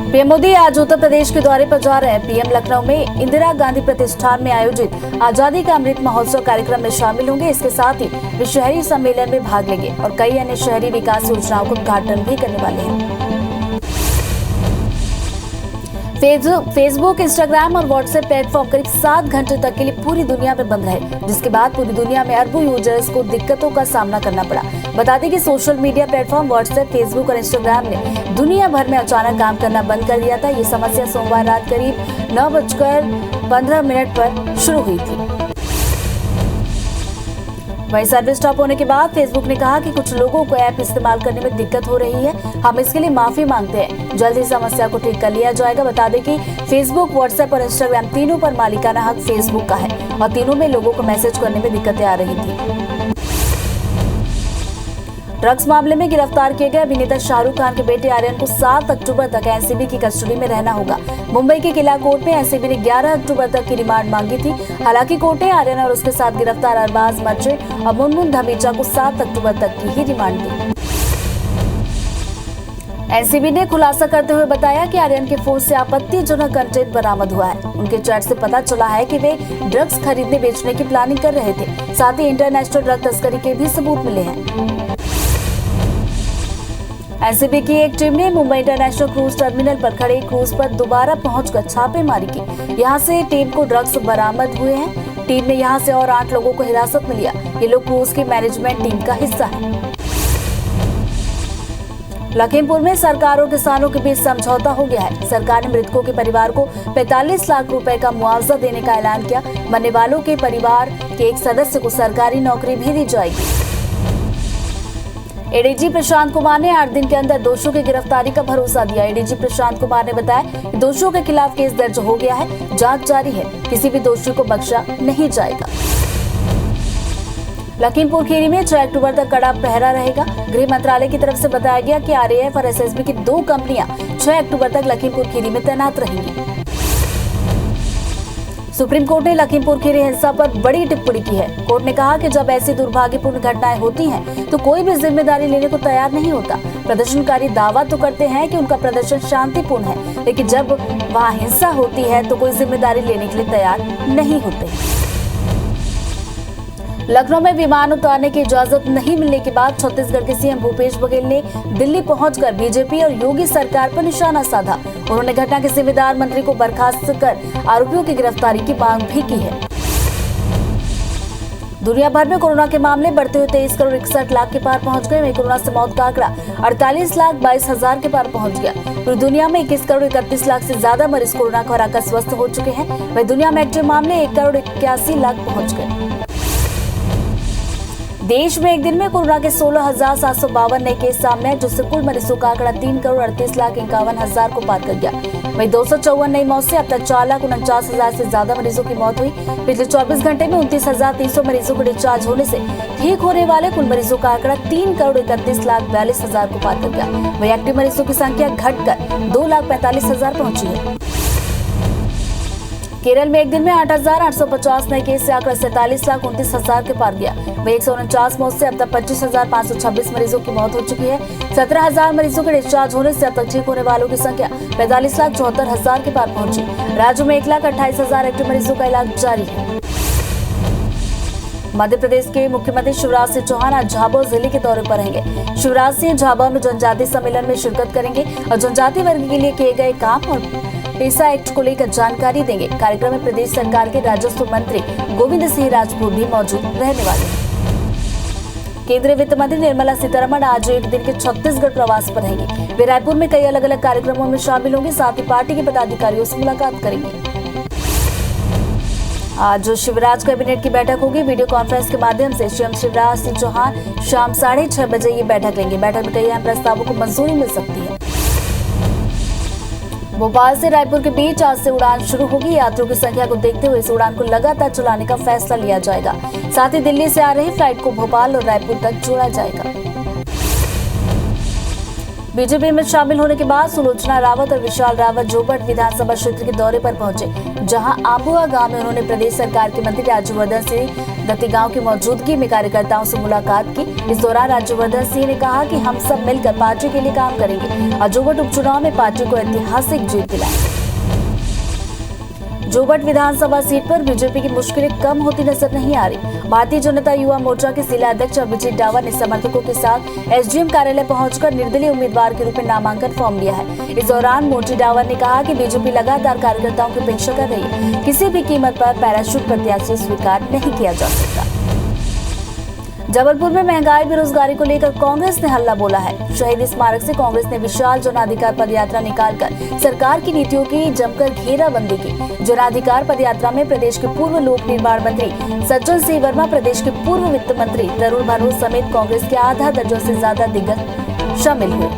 PM Modi आज उत्तर प्रदेश के दौरे पर जा रहे हैं। पीएम लखनऊ में इंदिरा गांधी प्रतिष्ठान में आयोजित आजादी का अमृत महोत्सव कार्यक्रम में शामिल होंगे। इसके साथ ही वे शहरी सम्मेलन में भाग लेंगे और कई अन्य शहरी विकास योजनाओं का उद्घाटन भी करने वाले हैं। फेसबुक, इंस्टाग्राम और व्हाट्सएप प्लेटफॉर्म करीब 7 घंटे तक के लिए पूरी दुनिया में बंद रहे, जिसके बाद पूरी दुनिया में अरबों यूजर्स को दिक्कतों का सामना करना पड़ा। बता दें कि social media platform WhatsApp, Facebook और इंस्टाग्राम ने दुनिया भर में अचानक काम करना बंद कर दिया था। ये समस्या सोमवार रात करीब 9:15 पर शुरू हुई थी। वहीं सर्विस स्टॉप होने के बाद फेसबुक ने कहा कि कुछ लोगों को ऐप इस्तेमाल करने में दिक्कत हो रही है। हम इसके लिए माफी मांगते हैं। जल्द ही समस्या को ठीक कर लिया जाएगा। बता दें कि फेसबुक, व्हाट्सएप और इंस्टाग्राम तीनों पर मालिकाना हक फेसबुक का है और तीनों में लोगों को मैसेज करने में दिक्कतें आ रही थी। ड्रग्स मामले में गिरफ्तार किए गए अभिनेता शाहरुख खान के बेटे आर्यन को 7 अक्टूबर तक एनसीबी की कस्टडी में रहना होगा। मुंबई के किला कोर्ट में एनसीबी ने 11 अक्टूबर तक की रिमांड मांगी थी। हालांकि कोर्ट ने आर्यन और उसके साथ गिरफ्तार अरबाज मर्चेंट और मुनमुन धमीजा को 7 अक्टूबर तक की ही रिमांड दी। एनसीबी ने खुलासा करते हुए बताया कि आर्यन के फोन से आपत्तिजनक कंटेंट बरामद हुआ है। उनके चैट से पता चला है कि वे ड्रग्स खरीदने बेचने की प्लानिंग कर रहे थे। साथ ही इंटरनेशनल ड्रग तस्करी के भी सबूत मिले हैं। एनसीबी की एक टीम ने मुंबई इंटरनेशनल क्रूज टर्मिनल पर खड़े क्रूज पर दोबारा पहुंचकर छापेमारी की। यहां से टीम को ड्रग्स बरामद हुए हैं। टीम ने यहां से और 8 लोगों को हिरासत में लिया। ये लोग क्रूज की मैनेजमेंट टीम का हिस्सा है। लखीमपुर में सरकार और किसानों के बीच समझौता हो गया है। सरकार ने मृतकों के परिवार को 45 लाख रुपए का मुआवजा देने का ऐलान किया। मरने वालों के परिवार के एक सदस्य को सरकारी नौकरी भी दी जाएगी। एडीजी प्रशांत कुमार ने 8 दिन के अंदर दोषियों की गिरफ्तारी का भरोसा दिया। एडीजी प्रशांत कुमार ने बताया कि दोषियों के खिलाफ केस दर्ज हो गया है, जांच जारी है, किसी भी दोषी को बख्शा नहीं जाएगा। लखीमपुर खीरी में 6 अक्टूबर तक कड़ा पहरा रहेगा। गृह मंत्रालय की तरफ से बताया गया कि आरएएफ और एसएसबी की 2 कंपनियां 6 अक्टूबर तक लखीमपुर खीरी में तैनात रहेंगी। सुप्रीम कोर्ट ने लखीमपुर खीरी हिंसा पर बड़ी टिप्पणी की है। कोर्ट ने कहा कि जब ऐसी दुर्भाग्यपूर्ण घटनाएं होती हैं, तो कोई भी जिम्मेदारी लेने को तैयार नहीं होता। प्रदर्शनकारी दावा तो करते हैं कि उनका प्रदर्शन शांतिपूर्ण है, लेकिन जब वहां हिंसा होती है तो कोई जिम्मेदारी लेने के लिए तैयार नहीं होते। लखनऊ में विमान उतारने की इजाजत नहीं मिलने के बाद छत्तीसगढ़ के सीएम भूपेश बघेल ने दिल्ली पहुंचकर बीजेपी और योगी सरकार पर निशाना साधा। उन्होंने घटना के जिम्मेदार मंत्री को बर्खास्त कर आरोपियों की गिरफ्तारी की मांग भी की है। दुनिया भर में कोरोना के मामले बढ़ते हुए 23 करोड़ 61 लाख के पार पहुंच गए। वहीं कोरोना से मौत का आंकड़ा 48 लाख 22 हजार के पार पहुंच गया। पूरी दुनिया में 21 करोड़ 31 लाख से ज्यादा मरीज कोरोना को हराकर स्वस्थ हो चुके हैं। वहीं दुनिया में एक्टिव मामले 1 करोड़ 81 लाख पहुंच गए। देश में एक दिन में कोरोना के 16,752 नए केस सामने आए, जिससे कुल मरीजों का आंकड़ा 3 करोड़ 38 लाख 51 हजार को पार कर गया। वहीं 254 नई मौत से अब तक 4,49,000 से ज्यादा मरीजों की मौत हुई। पिछले 24 घंटे में 29,300 मरीजों को डिस्चार्ज होने से ठीक होने वाले कुल मरीजों का आंकड़ा 3 करोड़ 31 लाख 42 हजार को पार कर गया। वहीं एक्टिव मरीजों की संख्या घटकर 2,45,000 पहुंची है। केरल में एक दिन में 8,850 नए केस से आंकड़ा 47,29,000 के पार गया। वहीं 149 मौत से अब तक 25,526 मरीजों की मौत हो चुकी है। 17,000 मरीजों के डिस्चार्ज होने से अब तक ठीक होने वालों की संख्या 45,74,000 के पार पहुंची। राज्य में 1,28,000 एक्टिव मरीजों का इलाज जारी है। मध्य प्रदेश के मुख्यमंत्री शिवराज सिंह चौहान आज झाबुआ जिले के दौरे पर रहेंगे। शिवराज सिंह झाबुआ में जनजातीय सम्मेलन में शिरकत करेंगे और जनजातीय वर्ग के लिए किए गए काम और पेसा एक्ट को लेकर जानकारी देंगे। कार्यक्रम में प्रदेश सरकार के राजस्व मंत्री गोविंद सिंह राजपूत भी मौजूद रहने वाले हैं। केंद्रीय वित्त मंत्री निर्मला सीतारमण आज एक दिन के छत्तीसगढ़ प्रवास पर रहेंगे। वे रायपुर में कई अलग अलग कार्यक्रमों में शामिल होंगे, साथ ही पार्टी के पदाधिकारियों से मुलाकात करेंगे। आज शिवराज कैबिनेट की बैठक होगी। वीडियो कॉन्फ्रेंस के माध्यम से सीएम शिवराज सिंह चौहान शाम 6:30 बजे ये बैठक लेंगे। बैठक में कई अहम प्रस्तावों को मंजूरी मिल सकती है। भोपाल से रायपुर के बीच आज से उड़ान शुरू होगी। यात्रियों की संख्या को देखते हुए इस उड़ान को लगातार चलाने का फैसला लिया जाएगा। साथ ही दिल्ली से आ रही फ्लाइट को भोपाल और रायपुर तक जोड़ा जाएगा। बीजेपी में शामिल होने के बाद सुलोचना रावत और विशाल रावत जोबट विधानसभा क्षेत्र के दौरे पर पहुंचे, जहां आबुआ गांव में उन्होंने प्रदेश सरकार के मंत्री राज्यवर्धन सिंह दत्ती गांव की मौजूदगी में कार्यकर्ताओं से मुलाकात की। इस दौरान राज्यवर्धन सिंह ने कहा कि हम सब मिलकर पार्टी के लिए काम करेंगे और जोबट उपचुनाव में पार्टी को ऐतिहासिक जीत दिलाएंगे। जोबट विधानसभा सीट पर बीजेपी की मुश्किलें कम होती नजर नहीं आ रही। भारतीय जनता युवा मोर्चा के जिला अध्यक्ष अभिजीत डावर ने समर्थकों के साथ एसडीएम कार्यालय पहुंचकर निर्दलीय उम्मीदवार के रूप में नामांकन फॉर्म लिया है। इस दौरान मोटी डावर ने कहा कि बीजेपी लगातार कार्यकर्ताओं की उपेक्षा कर रही है। किसी भी कीमत पर पैराशूट प्रत्याशी स्वीकार नहीं किया जा सकता। जबलपुर में महंगाई बेरोजगारी को लेकर कांग्रेस ने हल्ला बोला है। शहीद स्मारक से कांग्रेस ने विशाल जनाधिकार पदयात्रा निकालकर सरकार की नीतियों की जमकर घेराबंदी की। जनाधिकार पदयात्रा में प्रदेश के पूर्व लोक निर्माण मंत्री सज्जन सिंह वर्मा, प्रदेश के पूर्व वित्त मंत्री तरुण भनोट समेत कांग्रेस के आधा दर्जन से ज्यादा दिग्गज शामिल हुए।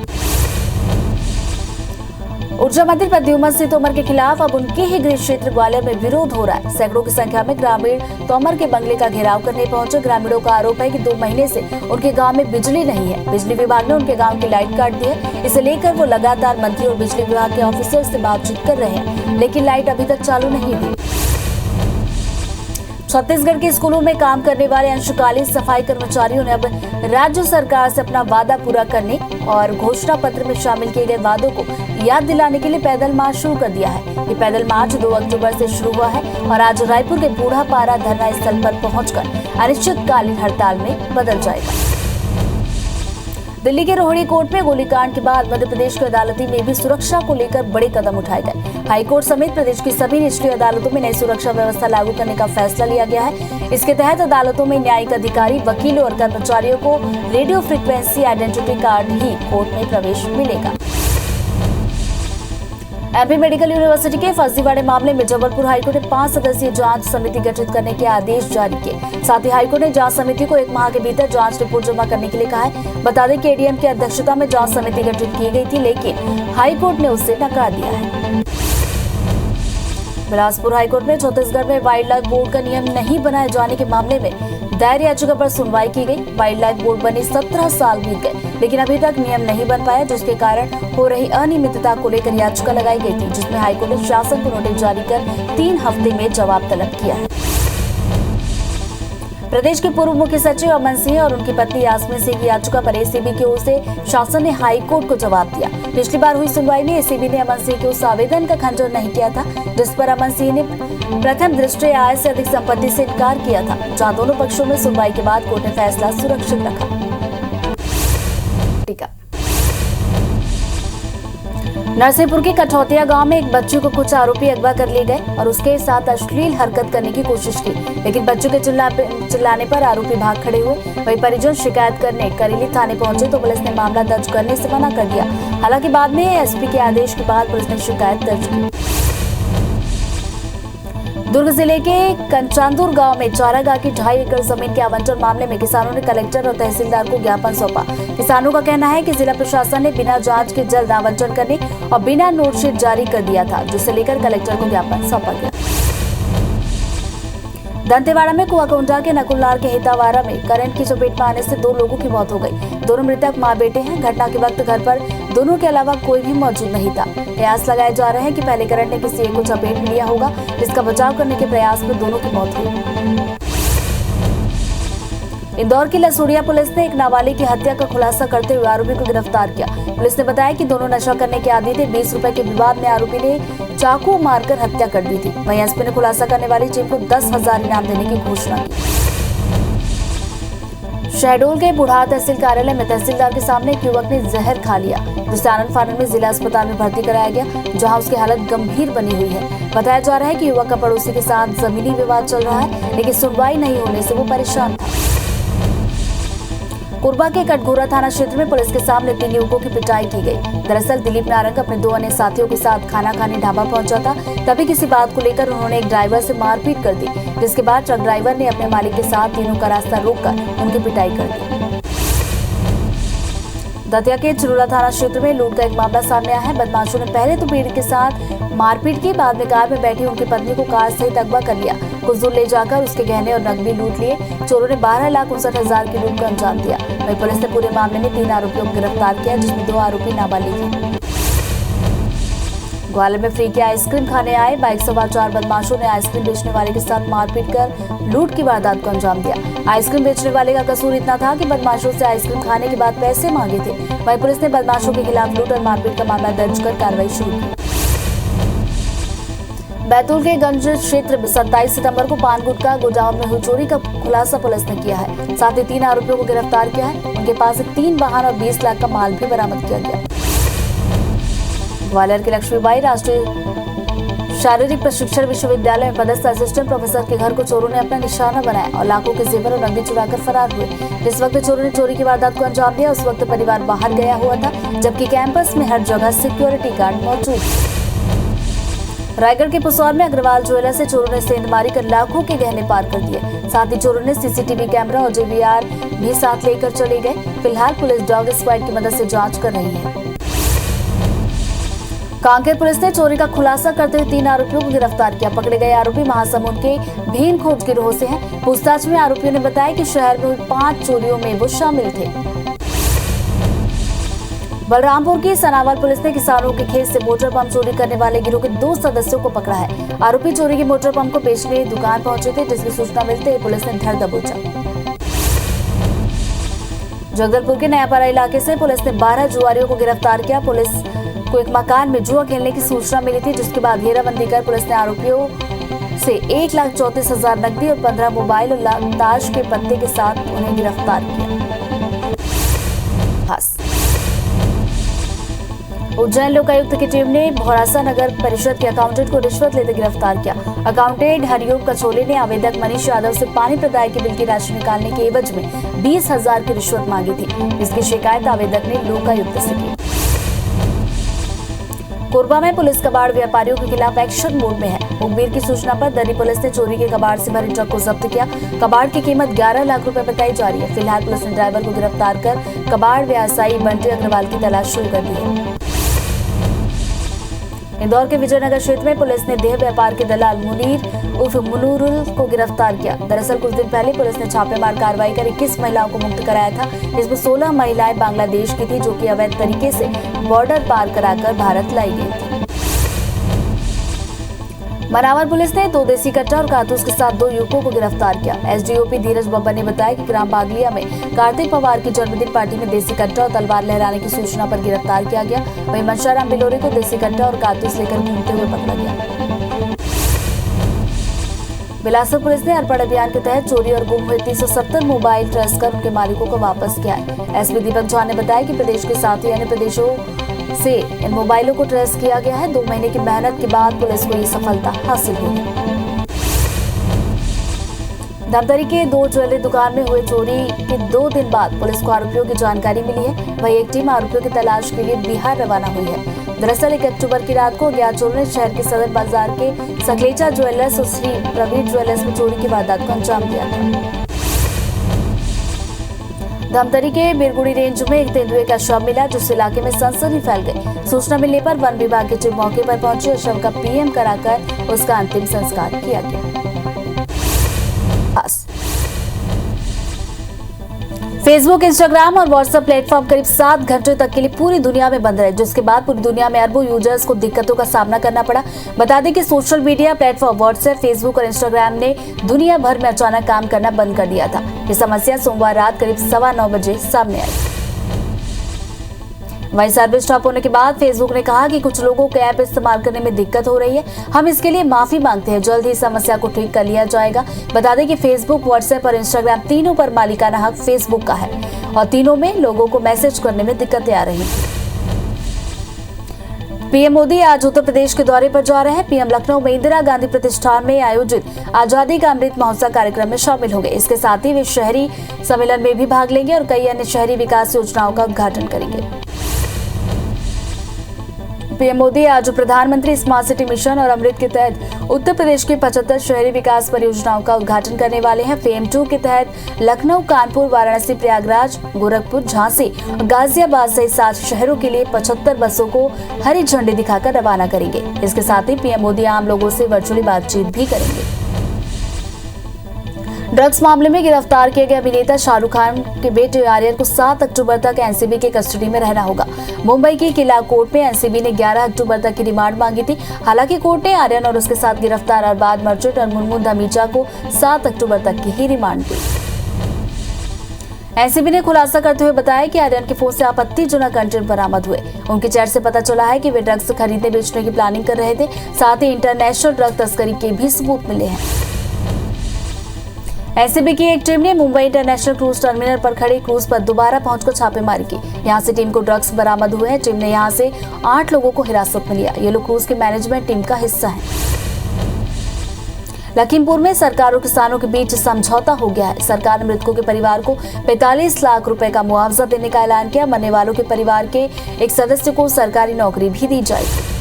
ऊर्जा मंत्री प्रद्युम्न सिंह तोमर के खिलाफ अब उनके ही गृह क्षेत्र ग्वालियर में विरोध हो रहा है। सैकड़ों की संख्या में ग्रामीण तोमर के बंगले का घेराव करने पहुंचे। ग्रामीणों का आरोप है कि 2 महीने से उनके गांव में बिजली नहीं है। बिजली विभाग ने उनके गांव की लाइट काट दी है। इसे लेकर वो लगातार मंत्री और बिजली विभाग के ऑफिसर से बातचीत कर रहे हैं, लेकिन लाइट अभी तक चालू नहीं हुई। छत्तीसगढ़ के स्कूलों में काम करने वाले अंशकालीन सफाई कर्मचारियों ने अब राज्य सरकार से अपना वादा पूरा करने और घोषणा पत्र में शामिल किए गए वादों को याद दिलाने के लिए पैदल मार्च शुरू कर दिया है। ये पैदल मार्च 2 अक्टूबर से शुरू हुआ है और आज रायपुर के बूढ़ा पारा धरना स्थल पर पहुंचकर अनिश्चितकालीन हड़ताल में बदल जाएगा। दिल्ली के रोहिणी कोर्ट में गोलीकांड के बाद मध्य प्रदेश की अदालती में भी सुरक्षा को लेकर बड़े कदम उठाए गए। हाईकोर्ट समेत प्रदेश की सभी निचली अदालतों में नई सुरक्षा व्यवस्था लागू करने का फैसला लिया गया है। इसके तहत अदालतों में न्यायिक अधिकारी, वकीलों और कर्मचारियों को रेडियो फ्रीक्वेंसी आइडेंटिटी कार्ड ही कोर्ट में प्रवेश मिलेगा। एमपी मेडिकल यूनिवर्सिटी के फर्जीवाड़े मामले में जबलपुर हाईकोर्ट ने 5 सदस्यीय जांच समिति गठित करने के आदेश जारी किए। साथ ही हाईकोर्ट ने जांच समिति को 1 माह के भीतर जांच रिपोर्ट जमा करने के लिए कहा है। बता दें कि एडीएम की अध्यक्षता में जांच समिति गठित की गई थी, लेकिन हाईकोर्ट ने उसे नकार दिया है। बिलासपुर हाईकोर्ट में छत्तीसगढ़ में वाइल्ड लाइफ बोर्ड का नियम नहीं बनाए जाने के मामले में दायर याचिका पर सुनवाई की गई। वाइल्ड लाइफ बोर्ड बने 17 साल बीत गए, लेकिन अभी तक नियम नहीं बन पाया, जिसके कारण हो रही अनियमितता को लेकर याचिका लगाई गई थी, जिसमें हाईकोर्ट ने शासन को नोटिस जारी कर 3 हफ्ते में जवाब तलब किया है। प्रदेश के पूर्व मुख्य सचिव अमन सिंह और उनकी पत्नी यास्मीन सिंह की याचिका पर एसीबी की ओर से शासन ने हाई कोर्ट को जवाब दिया। पिछली बार हुई सुनवाई में एसीबी ने अमन सिंह के उस आवेदन का खंडन नहीं किया था, जिस पर अमन सिंह ने प्रथम दृष्टया आय से अधिक संपत्ति से इनकार किया था, जहां दोनों पक्षों में सुनवाई के बाद कोर्ट ने फैसला सुरक्षित रखा। नरसिंहपुर के कठौतिया गांव में एक बच्चे को कुछ आरोपी अगवा कर ले गए और उसके साथ अश्लील हरकत करने की कोशिश की, लेकिन बच्चों के चिल्लाने पर आरोपी भाग खड़े हुए। वहीं परिजन शिकायत करने करेली थाने पहुंचे तो पुलिस ने मामला दर्ज करने से मना कर दिया। हालांकि बाद में एसपी के आदेश के बाद पुलिस ने शिकायत दर्ज की। दुर्ग जिले के कंचांदुर गांव में चारागाह की 2.5 एकड़ जमीन के आवंटन मामले में किसानों ने कलेक्टर और तहसीलदार को ज्ञापन सौंपा। किसानों का कहना है कि जिला प्रशासन ने बिना जांच के जल्द आवंटन करने और बिना नोटशीट जारी कर दिया था, जिसे लेकर कलेक्टर को ज्ञापन सौंपा गया। दंतेवाड़ा में कुआकोंडा के नकुलनार के हितावारा में करंट की चपेट में आने से 2 लोगों की मौत हो गई। दोनों मृतक मां बेटे हैं। घटना के वक्त घर पर दोनों के अलावा कोई भी मौजूद नहीं था। कयास लगाए जा रहे हैं कि पहले करंट ने किसी एक को चपेट में लिया होगा, जिसका बचाव करने के प्रयास में दोनों की मौत हुई। इंदौर की लसूड़िया पुलिस ने एक नाबालिग की हत्या का खुलासा करते हुए आरोपी को गिरफ्तार किया। पुलिस ने बताया कि दोनों नशा करने के आदी थे। 20 रुपए के विवाद में आरोपी ने चाकू मारकर हत्या कर दी थी। वहीं एसपी ने खुलासा करने वाली टीम को 10,000 इनाम देने की घोषणा की। शहडोल के बुढ़ा तहसील कार्यालय में तहसीलदार के सामने एक युवक ने जहर खा लिया, जिसे आनंद फानन में जिला अस्पताल में भर्ती कराया गया, जहां उसकी हालत गंभीर बनी हुई है। बताया जा रहा है कि युवक का पड़ोसी के साथ जमीनी विवाद चल रहा है, लेकिन सुनवाई नहीं होने से वो परेशान था। कोरबा के कटघोरा थाना क्षेत्र में पुलिस के सामने 3 युवकों की पिटाई की गई। दरअसल दिलीप नारंग अपने 2 अन्य साथियों के साथ खाना खाने ढाबा पहुंचा था। तभी किसी बात को लेकर उन्होंने एक ड्राइवर से मारपीट कर दी, जिसके बाद ट्रक ड्राइवर ने अपने मालिक के साथ तीनों का रास्ता रोककर उनकी पिटाई कर दी। दतिया के चिरूला थाना क्षेत्र में लूट का एक मामला सामने आया है। बदमाशों ने पहले तो पीड़ित के साथ मारपीट की, बाद में कार में बैठी उनकी पत्नी को कार सहित अगवा कर लिया। कुछ दूर ले जाकर उसके गहने और नकदी लूट लिए। चोरों ने 12,59,000 की लूट को अंजाम दिया। वहीं पुलिस ने पूरे मामले में 3 आरोपियों को गिरफ्तार किया, जिसमें 2 आरोपी नाबालिग हैं। ग्वालियर में फ्री की आइसक्रीम खाने आए बाइक सवार 4 बदमाशों ने आइसक्रीम बेचने वाले के साथ मारपीट कर लूट की वारदात को अंजाम दिया। आइसक्रीम बेचने वाले का कसूर इतना था कि बदमाशों से आइसक्रीम खाने के बाद पैसे मांगे थे। वहीं पुलिस ने बदमाशों के खिलाफ लूट और मारपीट का मामला दर्ज कर कार्रवाई शुरू की। बैतूल के गंज क्षेत्र में 27 सितंबर को पान गुटखा गोदाम में हुई चोरी का खुलासा पुलिस ने किया है। साथ ही 3 आरोपियों को गिरफ्तार किया है। उनके पास से 3 वाहन और 20 लाख का माल भी बरामद किया गया। ग्वालियर के लक्ष्मीबाई राष्ट्रीय शारीरिक प्रशिक्षण विश्वविद्यालय में पदस्थ असिस्टेंट प्रोफेसर के घर को चोरों ने अपना निशाना बनाया और लाखों के जेवर और नकदी चुराकर फरार हुए। जिस वक्त चोरों ने चोरी की वारदात को अंजाम दिया उस वक्त परिवार बाहर गया हुआ था, जबकि कैंपस में हर जगह सिक्योरिटी गार्ड मौजूद। रायगढ़ के पुसौर में अग्रवाल ज्वेलर से चोरों ने सेंधमारी कर लाखों के गहने पार कर दिए। साथ ही चोरों ने सीसीटीवी कैमरा और जेवीआर भी साथ लेकर चले गए। फिलहाल पुलिस डॉग स्क्वाड की मदद से जांच कर रही है। कांकेर पुलिस ने चोरी का खुलासा करते हुए 3 आरोपियों को गिरफ्तार किया। पकड़े गए आरोपी महासमुंद के भीम खोज गिरोह से हैं। पूछताछ में आरोपियों ने बताया कि शहर में हुई 5 चोरियों में वो शामिल थे। बलरामपुर की सनावल पुलिस ने किसानों के खेत से मोटर पंप चोरी करने वाले गिरोह के 2 सदस्यों को पकड़ा है। आरोपी चोरी के मोटर पंप को बेचने दुकान पहुंचे थे, जिसकी सूचना मिलते ही पुलिस ने धर दबोचा। जगदलपुर के नयापारा इलाके से पुलिस ने 12 जुआरियों को गिरफ्तार किया। पुलिस को एक मकान में जुआ खेलने की सूचना मिली थी, जिसके बाद घेराबंदी कर पुलिस ने आरोपियों से 1,34,000 नकदी और 15 मोबाइल और ताश के पत्ते के साथ उन्हें गिरफ्तार किया। उज्जैन लोकायुक्त की टीम ने भौरासा नगर परिषद के अकाउंटेंट को रिश्वत लेते गिरफ्तार किया। अकाउंटेंट हरिओम कचोले ने आवेदक मनीष यादव से पानी प्रदाय के बिल की राशि निकालने के एवज में 20,000 की रिश्वत मांगी थी। इसकी शिकायत आवेदक ने लोकायुक्त से की। कोरबा में पुलिस कबाड़ व्यापारियों के खिलाफ एक्शन मोड में है। मुखबिर की सूचना पर दर्री पुलिस ने चोरी के कबाड़ से भरे ट्रक को जब्त किया। कबाड़ की कीमत 11 लाख रुपए बताई जा रही है। फिलहाल पुलिस ने ड्राइवर को गिरफ्तार कर कबाड़ व्यवसायी बंटी अग्रवाल की तलाश शुरू कर दी है। इंदौर के विजयनगर क्षेत्र में पुलिस ने देह व्यापार के दलाल मुनीर उर्फ मुनूरुल को गिरफ्तार किया। दरअसल कुछ दिन पहले पुलिस ने छापेमार कार्रवाई कर 21 महिलाओं को मुक्त कराया था। इसमें 16 महिलाएं बांग्लादेश की थी, जो कि अवैध तरीके से बॉर्डर पार कराकर भारत लाई गई थी। मनावर पुलिस ने 2 देसी कट्टा और कारतूस के साथ 2 युवकों को गिरफ्तार किया। एसडीओपी धीरज बब्बर ने बताया कि ग्राम बागलिया में कार्तिक पवार की जन्मदिन पार्टी में देसी कट्टा और तलवार लहराने की सूचना पर गिरफ्तार किया गया। वहीं मनशाराम बिलोरी को देसी कट्टा और कारतूस लेकर घूमते हुए पकड़ा गया। बिलासपुर पुलिस ने अर्पण अभियान के तहत चोरी और गुम हुए 370 मोबाइल ट्रेस कर उनके मालिकों को वापस किया है। एसपी दीपक झा ने बताया कि प्रदेश के साथ ही अन्य प्रदेशों से इन मोबाइलों को ट्रेस किया गया है। 2 महीने की मेहनत के बाद पुलिस को ये सफलता हासिल हुई। धमतरी के 2 ज्वेलरी दुकान में हुए चोरी के 2 दिन बाद पुलिस को आरोपियों की जानकारी मिली है। वहीं एक टीम आरोपियों की तलाश के लिए बिहार रवाना हुई है। दरअसल 1 अक्टूबर की रात को अज्ञात चोरों ने शहर के सदर बाजार के सकलेचा ज्वेलर्स और श्री प्रवीण ज्वेलर्स में चोरी की वारदात को अंजाम दिया था। धमतरी के बिरगुड़ी रेंज में एक तेंदुए का शव मिला, जिस इलाके में सनसनी फैल गई। सूचना मिलने पर वन विभाग की टीम मौके पर पहुंची और शव का पीएम कराकर उसका अंतिम संस्कार किया गया। फेसबुक, इंस्टाग्राम और व्हाट्सएप प्लेटफॉर्म करीब 7 घंटे तक के लिए पूरी दुनिया में बंद रहे, जिसके बाद पूरी दुनिया में अरबों यूजर्स को दिक्कतों का सामना करना पड़ा। बता दें कि social media platform WhatsApp, Facebook और इंस्टाग्राम ने दुनिया भर में अचानक काम करना बंद कर दिया था। ये समस्या सोमवार रात करीब 9:15 बजे सामने आई। वहीं सर्विस स्टॉप होने के बाद फेसबुक ने कहा कि कुछ लोगों को ऐप इस्तेमाल करने में दिक्कत हो रही है। हम इसके लिए माफी मांगते हैं। जल्द ही समस्या को ठीक कर लिया जाएगा। बता दें कि फेसबुक, व्हाट्सएप और इंस्टाग्राम तीनों पर मालिकाना हक फेसबुक का है और तीनों में लोगों को मैसेज करने में दिक्कतें आ रही थी। पीएम मोदी आज उत्तर प्रदेश के दौरे पर जा रहे हैं। पीएम लखनऊ में इंदिरा गांधी प्रतिष्ठान में आयोजित आजादी का अमृत महोत्सव कार्यक्रम में शामिल होंगे। इसके साथ ही वे शहरी सम्मेलन में भी भाग लेंगे और कई अन्य शहरी विकास योजनाओं का उद्घाटन करेंगे। पीएम मोदी आज प्रधानमंत्री स्मार्ट सिटी मिशन और अमृत के तहत उत्तर प्रदेश की 75 शहरी विकास परियोजनाओं का उद्घाटन करने वाले हैं। फेम 2 के तहत लखनऊ, कानपुर, वाराणसी, प्रयागराज, गोरखपुर, झांसी और गाजियाबाद सहित 7 शहरों के लिए 75 बसों को हरी झंडी दिखाकर रवाना करेंगे। इसके साथ ही पीएम मोदी आम लोगों से वर्चुअली बातचीत भी करेंगे। ड्रग्स मामले में गिरफ्तार किए गए अभिनेता शाहरुख खान के बेटे आर्यन को 7 अक्टूबर तक एनसीबी के कस्टडी में रहना होगा। मुंबई की किला कोर्ट में एनसीबी ने 11 अक्टूबर तक की रिमांड मांगी थी। हालांकि कोर्ट ने आर्यन और उसके साथ गिरफ्तार अरबाज मर्चेंट और मुनमुन धमीजा को 7 अक्टूबर तक की ही रिमांड दी। एनसीबी ने खुलासा करते हुए बताया कि आर्यन के फोन से आपत्तिजनक कंटेंट बरामद हुए। उनके चैट से पता चला है कि वे ड्रग्स खरीदने बेचने की प्लानिंग कर रहे थे। साथ ही इंटरनेशनल ड्रग तस्करी के भी सबूत मिले हैं। एनसीबी की एक टीम ने मुंबई इंटरनेशनल क्रूज टर्मिनल पर खड़े क्रूज पर दोबारा पहुंचकर छापेमारी की। यहां से टीम को ड्रग्स बरामद हुए हैं। टीम ने यहां से 8 लोगों को हिरासत में लिया। ये लोग क्रूज की मैनेजमेंट टीम का हिस्सा है। लखीमपुर में सरकार और किसानों के बीच समझौता हो गया है। सरकार ने मृतकों के परिवार को 45 लाख रुपए का मुआवजा देने का ऐलान किया। मरने वालों के परिवार के एक सदस्य को सरकारी नौकरी भी दी जाएगी।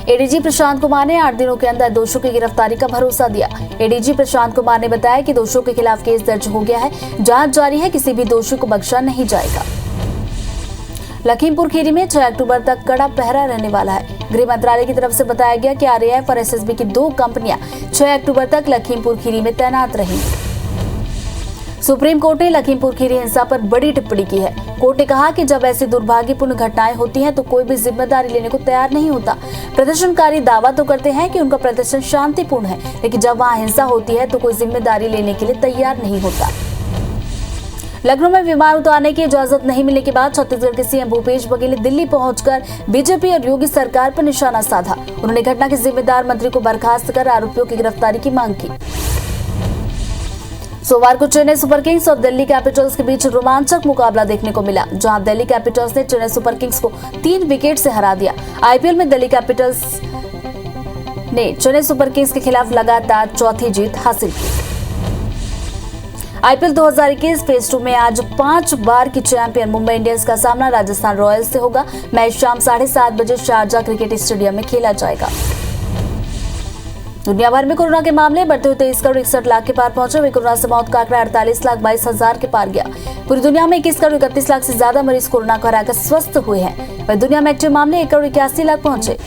एडीजी प्रशांत कुमार ने 8 दिनों के अंदर दोषियों की गिरफ्तारी का भरोसा दिया। एडीजी प्रशांत कुमार ने बताया कि दोषियों के खिलाफ केस दर्ज हो गया है। जांच जारी है। किसी भी दोषी को बख्शा नहीं जाएगा। लखीमपुर खीरी में 6 अक्टूबर तक कड़ा पहरा रहने वाला है। गृह मंत्रालय की तरफ से बताया गया कि आरएएफ और एसएसबी की 2 कंपनियां 6 अक्टूबर तक लखीमपुर खीरी में तैनात रहेंगी। सुप्रीम कोर्ट ने लखीमपुर खीरी हिंसा पर बड़ी टिप्पणी की है। कोर्ट ने कहा कि जब ऐसी दुर्भाग्यपूर्ण घटनाएं होती हैं तो कोई भी जिम्मेदारी लेने को तैयार नहीं होता। प्रदर्शनकारी दावा तो करते हैं कि उनका प्रदर्शन शांतिपूर्ण है, लेकिन जब वहां हिंसा होती है तो कोई जिम्मेदारी लेने के लिए तैयार नहीं होता। लखनऊ में विमान उतारने की इजाजत नहीं मिलने के बाद छत्तीसगढ़ के सीएम भूपेश बघेल ने दिल्ली पहुंचकर बीजेपी और योगी सरकार पर निशाना साधा। उन्होंने घटना के जिम्मेदार मंत्री को बर्खास्त कर आरोपियों की गिरफ्तारी की मांग की। सोमवार को चेन्नई सुपर किंग्स और दिल्ली कैपिटल्स के बीच रोमांचक मुकाबला देखने को मिला, जहां दिल्ली कैपिटल्स ने चेन्नई सुपर किंग्स को 3 विकेट से हरा दिया। आईपीएल में दिल्ली कैपिटल्स ने चेन्नई सुपर किंग्स के खिलाफ लगातार चौथी जीत हासिल की। आईपीएल 2021 फेज 2 में आज 5 बार की चैंपियन मुंबई इंडियंस का सामना राजस्थान रॉयल्स से होगा। मैच शाम 7:30 बजे शारजा क्रिकेट स्टेडियम में खेला जाएगा। दुनिया भर में कोरोना के मामले बढ़ते हुए 23 करोड़ 61 लाख के पार पहुंचे। वहीं कोरोना से मौत का आंकड़ा 48 लाख 22 हजार के पार गया। पूरी दुनिया में 21 करोड़ 31 लाख से ज्यादा मरीज कोरोना को हराकर स्वस्थ हुए हैं। वहीं दुनिया में एक्टिव मामले 1 करोड़ 81 लाख पहुंचे।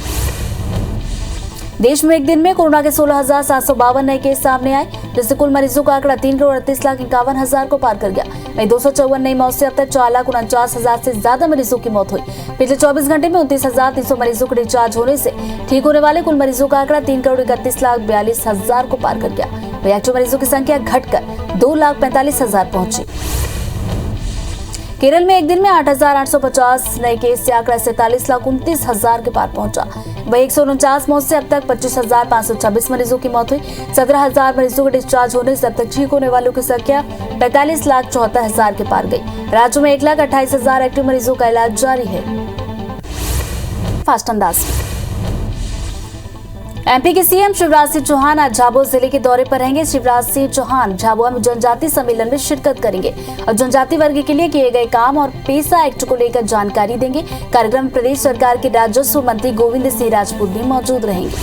देश में एक दिन में कोरोना के 16,752 नए केस सामने आए, जिससे कुल मरीजों का आंकड़ा 3 करोड़ 38 लाख 51 हजार को पार कर गया। वहीं 254 नई मौत से अब तक 4,49,000 से ज्यादा मरीजों की मौत हुई। पिछले 24 घंटे में 29,300 मरीजों को डिस्चार्ज होने से ठीक होने वाले कुल मरीजों का आंकड़ा 3 करोड़ 31 लाख 42 हजार को पार कर गया। वहीं एक्टिव मरीजों की संख्या घटकर 2,45,000 पहुंची। केरल में एक दिन में 8,850 नए केस से आंकड़ा 47,29 हजार के पार पहुंचा। वही 149 मौत से अब तक 25,526 मरीजों की मौत हुई। 17,000 मरीजों को डिस्चार्ज होने से अब तक ठीक होने वालों की संख्या 45,74,000 के पार गई। राज्य में 1,28,000 एक्टिव मरीजों का इलाज जारी है। फास्ट अंदाज। एमपी के सीएम शिवराज सिंह चौहान आज झाबुआ जिले के दौरे पर रहेंगे। शिवराज सिंह चौहान झाबुआ में जनजाति सम्मेलन में शिरकत करेंगे और जनजाति वर्ग के लिए किए गए काम और पेसा एक्ट को लेकर जानकारी देंगे। कार्यक्रम में प्रदेश सरकार के राजस्व मंत्री गोविंद सिंह राजपूत भी मौजूद रहेंगे।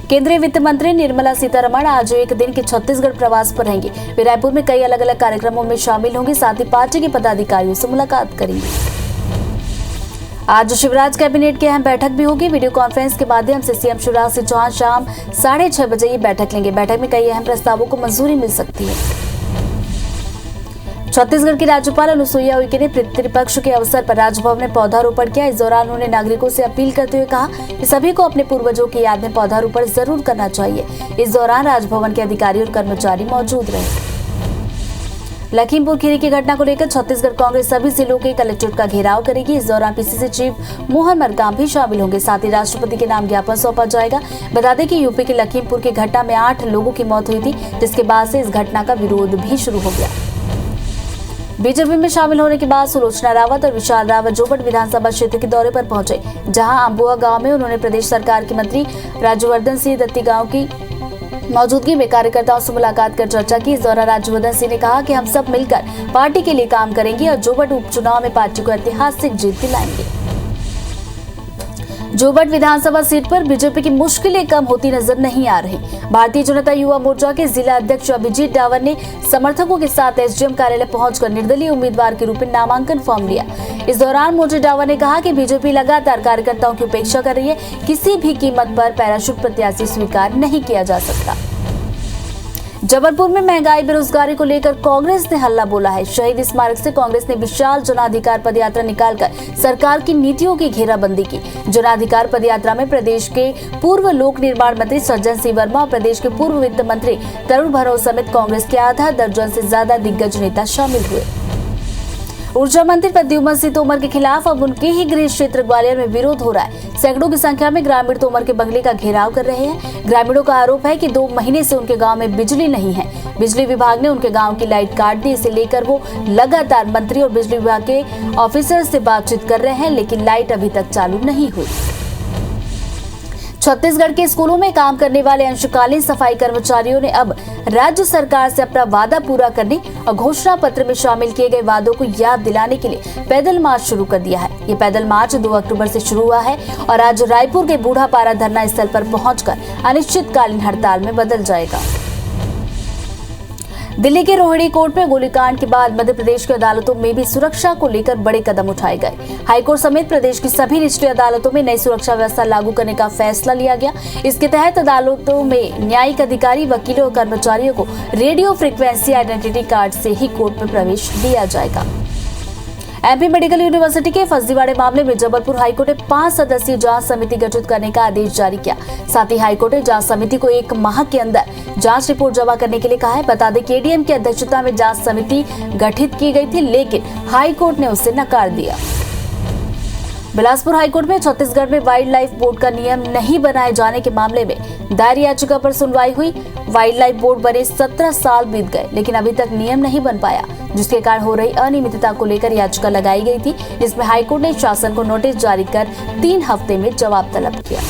केंद्रीय वित्त मंत्री निर्मला सीतारमण आज एक दिन के छत्तीसगढ़ प्रवास पर रहेंगे। वे रायपुर में कई अलग अलग कार्यक्रमों में शामिल होंगे, साथ ही पार्टी के पदाधिकारियों से मुलाकात करेंगे। आज शिवराज कैबिनेट की अहम बैठक भी होगी। वीडियो कॉन्फ्रेंस के माध्यम से सीएम शिवराज सिंह चौहान शाम 6:30 बजे ये बैठक लेंगे। बैठक में कई अहम प्रस्तावों को मंजूरी मिल सकती है। छत्तीसगढ़ की राज्यपाल अनुसुईया उइके ने पितृपक्ष के अवसर पर राजभवन में पौधारोपण किया। इस दौरान उन्होंने नागरिकों से अपील करते हुए कहा कि सभी को अपने पूर्वजों की याद में पौधारोपण जरूर करना चाहिए। इस दौरान राजभवन के अधिकारी और कर्मचारी मौजूद रहे। लखीमपुर खीरी की घटना को लेकर छत्तीसगढ़ कांग्रेस सभी जिलों के कलेक्ट्रेट का घेराव करेगी। इस दौरान पीसीसी चीफ मोहन मरकाम भी शामिल होंगे। साथ ही राष्ट्रपति के नाम ज्ञापन सौंपा जाएगा। बता दें कि यूपी के लखीमपुर की घटना में 8 लोगों की मौत हुई थी, जिसके बाद से इस घटना का विरोध भी शुरू हो गया। बीजेपी में शामिल होने के बाद सुलोचना रावत और विशाल रावत जोबट विधानसभा क्षेत्र के दौरे पर पहुंचे, जहां अम्बुआ गांव में उन्होंने प्रदेश सरकार के मंत्री राज्यवर्धन सिंह दत्ती गांव की मौजूदगी में कार्यकर्ताओं से मुलाकात कर चर्चा की। इस दौरान राज्यवर्धन सिंह ने कहा कि हम सब मिलकर पार्टी के लिए काम करेंगे और जोबट उपचुनाव में पार्टी को ऐतिहासिक जीत दिलाएंगे। जोबट विधानसभा सीट पर बीजेपी की मुश्किलें कम होती नजर नहीं आ रही। भारतीय जनता युवा मोर्चा के जिला अध्यक्ष अभिजीत डावर ने समर्थकों के साथ एसडीएम कार्यालय पहुंचकर निर्दलीय उम्मीदवार के रूप में नामांकन फॉर्म लिया। इस दौरान मोर्चा डावर ने कहा कि बीजेपी लगातार कार्यकर्ताओं की उपेक्षा कर रही है। किसी भी कीमत पर पैराशूट प्रत्याशी स्वीकार नहीं किया जा सकता। जबलपुर में महंगाई बेरोजगारी को लेकर कांग्रेस ने हल्ला बोला है। शहीद स्मारक से कांग्रेस ने विशाल जनाधिकार पदयात्रा निकालकर सरकार की नीतियों की घेराबंदी की। जनाधिकार पदयात्रा में प्रदेश के पूर्व लोक निर्माण मंत्री सज्जन सिंह वर्मा और प्रदेश के पूर्व वित्त मंत्री तरुण भनोत समेत कांग्रेस के आधा दर्जन से ज्यादा दिग्गज नेता शामिल हुए। ऊर्जा मंत्री प्रद्युम्न सिंह तोमर के खिलाफ अब उनके ही गृह क्षेत्र ग्वालियर में विरोध हो रहा है। सैकड़ों की संख्या में ग्रामीण तोमर के बंगले का घेराव कर रहे हैं। ग्रामीणों का आरोप है कि 2 महीने से उनके गांव में बिजली नहीं है। बिजली विभाग ने उनके गांव की लाइट काट दी। इसे लेकर वो लगातार मंत्री और बिजली विभाग के ऑफिसर से बातचीत कर रहे हैं, लेकिन लाइट अभी तक चालू नहीं हुई। छत्तीसगढ़ के स्कूलों में काम करने वाले अंशकालीन सफाई कर्मचारियों ने अब राज्य सरकार से अपना वादा पूरा करने और घोषणा पत्र में शामिल किए गए वादों को याद दिलाने के लिए पैदल मार्च शुरू कर दिया है। ये पैदल मार्च 2 अक्टूबर से शुरू हुआ है और आज रायपुर के बूढ़ापारा धरना स्थल पर पहुंचकर अनिश्चितकालीन हड़ताल में बदल जाएगा। दिल्ली के रोहिणी कोर्ट में गोलीकांड के बाद मध्य प्रदेश की अदालतों में भी सुरक्षा को लेकर बड़े कदम उठाए गए। हाईकोर्ट समेत प्रदेश की सभी निचली अदालतों में नई सुरक्षा व्यवस्था लागू करने का फैसला लिया गया। इसके तहत अदालतों में न्यायिक अधिकारी, वकीलों और कर्मचारियों को रेडियो फ्रीक्वेंसी आइडेंटिटी कार्ड से ही कोर्ट में प्रवेश दिया जाएगा। एमपी मेडिकल यूनिवर्सिटी के फर्जीवाड़े मामले में जबलपुर हाईकोर्ट ने 5 सदस्यीय जांच समिति गठित करने का आदेश जारी किया। साथ ही हाईकोर्ट ने जांच समिति को 1 माह के अंदर जांच रिपोर्ट जमा करने के लिए कहा है। बता दें कि एडीएम की अध्यक्षता में जांच समिति गठित की गई थी, लेकिन हाईकोर्ट ने उसे नकार दिया। बिलासपुर हाईकोर्ट में छत्तीसगढ़ में वाइल्ड लाइफ बोर्ड का नियम नहीं बनाए जाने के मामले में दायर याचिका पर सुनवाई हुई। वाइल्ड लाइफ बोर्ड बने 17 साल बीत गए, लेकिन अभी तक नियम नहीं बन पाया, जिसके कारण हो रही अनियमितता को लेकर याचिका लगाई गई थी, जिसमें हाईकोर्ट ने शासन को नोटिस जारी कर 3 हफ्ते में जवाब तलब किया।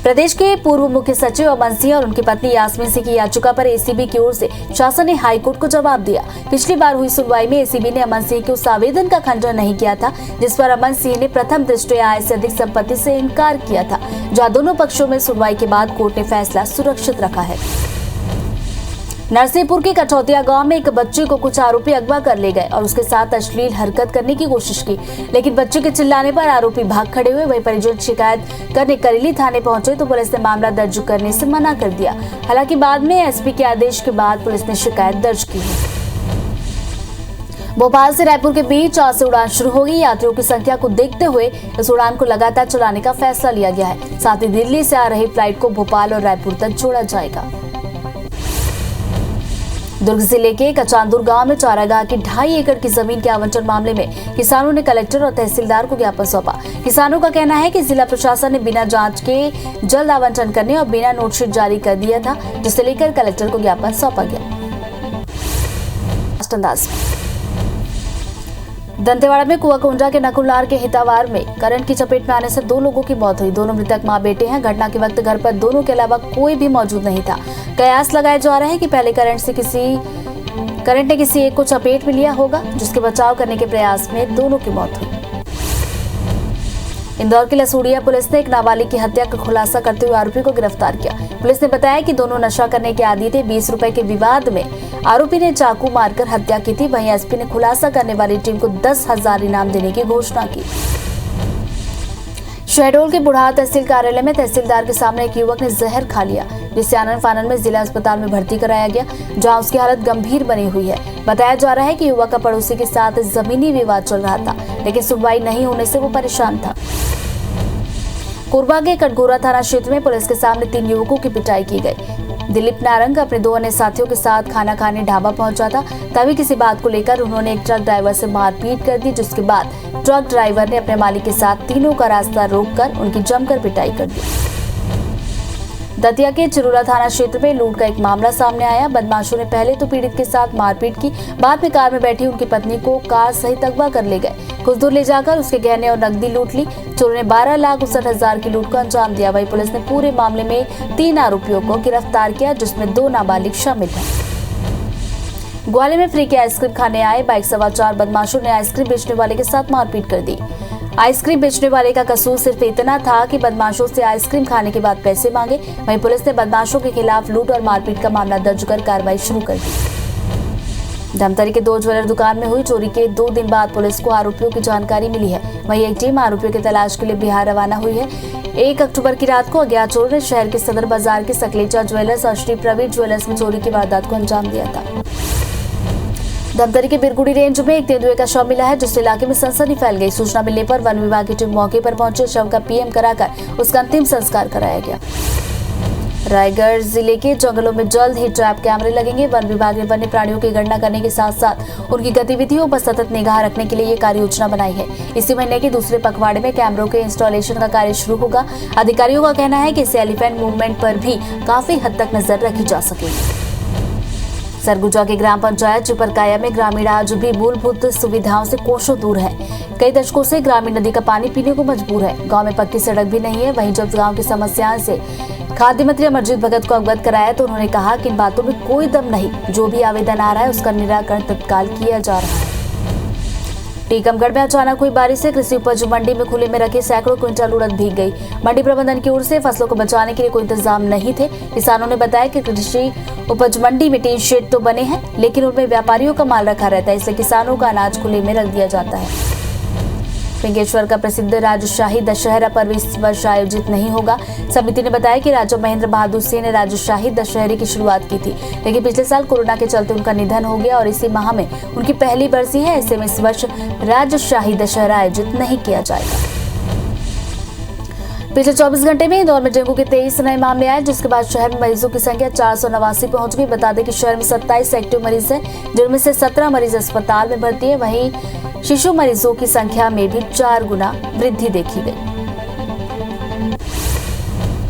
प्रदेश के पूर्व मुख्य सचिव अमन सिंह और उनकी पत्नी यास्मीन सिंह की याचिका पर एसीबी की ओर से शासन ने हाईकोर्ट को जवाब दिया। पिछली बार हुई सुनवाई में एसीबी ने अमन सिंह के उस आवेदन का खंडन नहीं किया था, जिस पर अमन सिंह ने प्रथम दृष्टया आय से अधिक संपत्ति से इनकार किया था, जहां दोनों पक्षों में सुनवाई के बाद कोर्ट ने फैसला सुरक्षित रखा है। नरसिंहपुर के कठौतिया गांव में एक बच्चे को कुछ आरोपी अगवा कर ले गए और उसके साथ अश्लील हरकत करने की कोशिश की, लेकिन बच्चे के चिल्लाने पर आरोपी भाग खड़े हुए। वहीं परिजन शिकायत करने करेली थाने पहुंचे तो पुलिस ने मामला दर्ज करने से मना कर दिया। हालांकि बाद में एसपी के आदेश के बाद पुलिस ने शिकायत दर्ज की है। भोपाल से रायपुर के बीच आज से उड़ान शुरू होगी। यात्रियों की संख्या को देखते हुए इस उड़ान को लगातार चलाने का फैसला लिया गया है। साथ ही दिल्ली से आ रही फ्लाइट को भोपाल और रायपुर तक जोड़ा जाएगा। दुर्ग जिले के कचांदुर गांव में चारागाह की 2.5 एकड़ की जमीन के आवंटन मामले में किसानों ने कलेक्टर और तहसीलदार को ज्ञापन सौंपा। किसानों का कहना है कि जिला प्रशासन ने बिना जांच के जल्द आवंटन करने और बिना नोटशीट जारी कर दिया था, जिसे लेकर कलेक्टर को ज्ञापन सौंपा गया। दंतेवाड़ा में कुआकोंडा के नकुलनार के हितावार में करंट की चपेट में आने से 2 लोगों की मौत हुई। दोनों मृतक मां बेटे हैं। घटना के वक्त घर पर दोनों के अलावा कोई भी मौजूद नहीं था। कयास लगाया जा रहा है कि पहले करंट ने किसी एक को चपेट में लिया होगा, जिसके बचाव करने के प्रयास में दोनों की मौत हुई। इंदौर के लसूड़िया पुलिस ने एक नाबालिग की हत्या का खुलासा करते हुए आरोपी को गिरफ्तार किया। पुलिस ने बताया कि दोनों नशा करने के आदी थे। 20 रुपए के विवाद में आरोपी ने चाकू मारकर हत्या की थी। वहीं एसपी ने खुलासा करने वाली टीम को 10,000 इनाम देने की घोषणा की। शहडोल के बुढ़ा तहसील कार्यालय में तहसीलदार के सामने एक युवक ने जहर खा लिया, जिससे आनन फानन में जिला अस्पताल में भर्ती कराया गया, जहां उसकी हालत गंभीर बनी हुई है। बताया जा रहा है कि युवक का पड़ोसी के साथ जमीनी विवाद चल रहा था, लेकिन सुनवाई नहीं होने से वो परेशान था। कोरबा के कटघोरा थाना क्षेत्र में पुलिस के सामने 3 युवकों की पिटाई की गई। दिलीप नारंग अपने 2 अन्य साथियों के साथ खाना खाने ढाबा पहुंचा था। तभी किसी बात को लेकर उन्होंने एक ट्रक ड्राइवर से मारपीट कर दी, जिसके बाद ट्रक ड्राइवर ने अपने मालिक के साथ तीनों का रास्ता रोककर उनकी जमकर पिटाई कर दी। दतिया के चिरूरा थाना क्षेत्र में लूट का एक मामला सामने आया। बदमाशों ने पहले तो पीड़ित के साथ मारपीट की, बाद में कार में बैठी उनकी पत्नी को कार सहित अगवा कर ले गए। कुछ दूर ले जाकर उसके गहने और नकदी लूट ली। चोरों ने 12,59,000 की लूट को अंजाम दिया। वहीं पुलिस ने पूरे मामले में 3 आरोपियों को गिरफ्तार किया, जिसमें 2 नाबालिग शामिल हैं। ग्वालियर में फ्री की आइसक्रीम खाने आए बाइक सवार 4 बदमाशों ने आइसक्रीम बेचने वाले के साथ मारपीट कर दी। आइसक्रीम बेचने वाले का कसूर सिर्फ इतना था कि बदमाशों से आइसक्रीम खाने के बाद पैसे मांगे। वहीं पुलिस ने बदमाशों के खिलाफ लूट और मारपीट का मामला दर्ज कर कार्रवाई शुरू कर दी। धमतरी के 2 ज्वेलर दुकान में हुई चोरी के 2 दिन बाद पुलिस को आरोपियों की जानकारी मिली है। वहीं एक टीम आरोपियों की तलाश के लिए बिहार रवाना हुई है। 1 अक्टूबर की रात को अज्ञात चोरों ने शहर के सदर बाजार के सकलेचा ज्वेलर्स और श्री प्रवीण ज्वेलर्स में चोरी की वारदात को अंजाम दिया था। धमतरी के बिरगुड़ी रेंज में एक तेंदुए का शव मिला है, जिससे इलाके में सनसनी फैल गई। सूचना मिलने पर वन विभाग की टीम मौके पर पहुंची। शव का पीएम कराकर उसका अंतिम संस्कार कराया गया। रायगढ़ जिले के जंगलों में जल्द ही ट्रैप कैमरे लगेंगे। वन विभाग ने वन्य प्राणियों की गणना करने के साथ साथ उनकी गतिविधियों पर सतत निगाह रखने के लिए ये कार्य योजना बनाई है। इसी महीने के दूसरे पखवाड़े में कैमरों के इंस्टॉलेशन का कार्य शुरू होगा। अधिकारियों का कहना है कि इससे एलिफेंट मूवमेंट पर भी काफी हद तक नजर रखी जा सकेगी। सरगुजा के ग्राम पंचायत चिपरकाया में ग्रामीण आज भी मूलभूत सुविधाओं से कोसों दूर है। कई दशकों से ग्रामीण नदी का पानी पीने को मजबूर है। गांव में पक्की सड़क भी नहीं है। वहीं जब गांव की समस्याओं से खाद्य मंत्री अमरजीत भगत को अवगत कराया तो उन्होंने कहा कि इन बातों में कोई दम नहीं। जो भी आवेदन आ रहा है उसका निराकरण तत्काल किया जा रहा है। टीकमगढ़ में अचानक हुई बारिश से कृषि उपज मंडी में खुले में रखे सैकड़ों क्विंटल उड़द भीग गई। मंडी प्रबंधन की ओर से फसलों को बचाने के लिए कोई इंतजाम नहीं थे। किसानों ने बताया कि कृषि उपज मंडी में टीन शेड तो बने हैं, लेकिन उनमें व्यापारियों का माल रखा रहता है, इसलिए किसानों का अनाज खुले में रख दिया जाता है। पिंगेश्वर का प्रसिद्ध राजशाही दशहरा पर्व इस वर्ष आयोजित नहीं होगा। समिति ने बताया कि राजा महेंद्र बहादुर सिंह ने राजशाही दशहरे की शुरुआत की थी, लेकिन पिछले साल कोरोना के चलते उनका निधन हो गया और इसी माह में उनकी पहली बरसी है। ऐसे में इस वर्ष राजशाही दशहरा आयोजित नहीं किया जाएगा। पिछले 24 घंटे में इंदौर में डेंगू के 23 नए मामले आए, जिसके बाद शहर में मरीजों की संख्या 489 पहुंच गई। बता दें कि शहर में 27 एक्टिव मरीज हैं, जिनमें से 17 मरीज अस्पताल में भर्ती है। वहीं शिशु मरीजों की संख्या में भी 4 गुना वृद्धि देखी गई।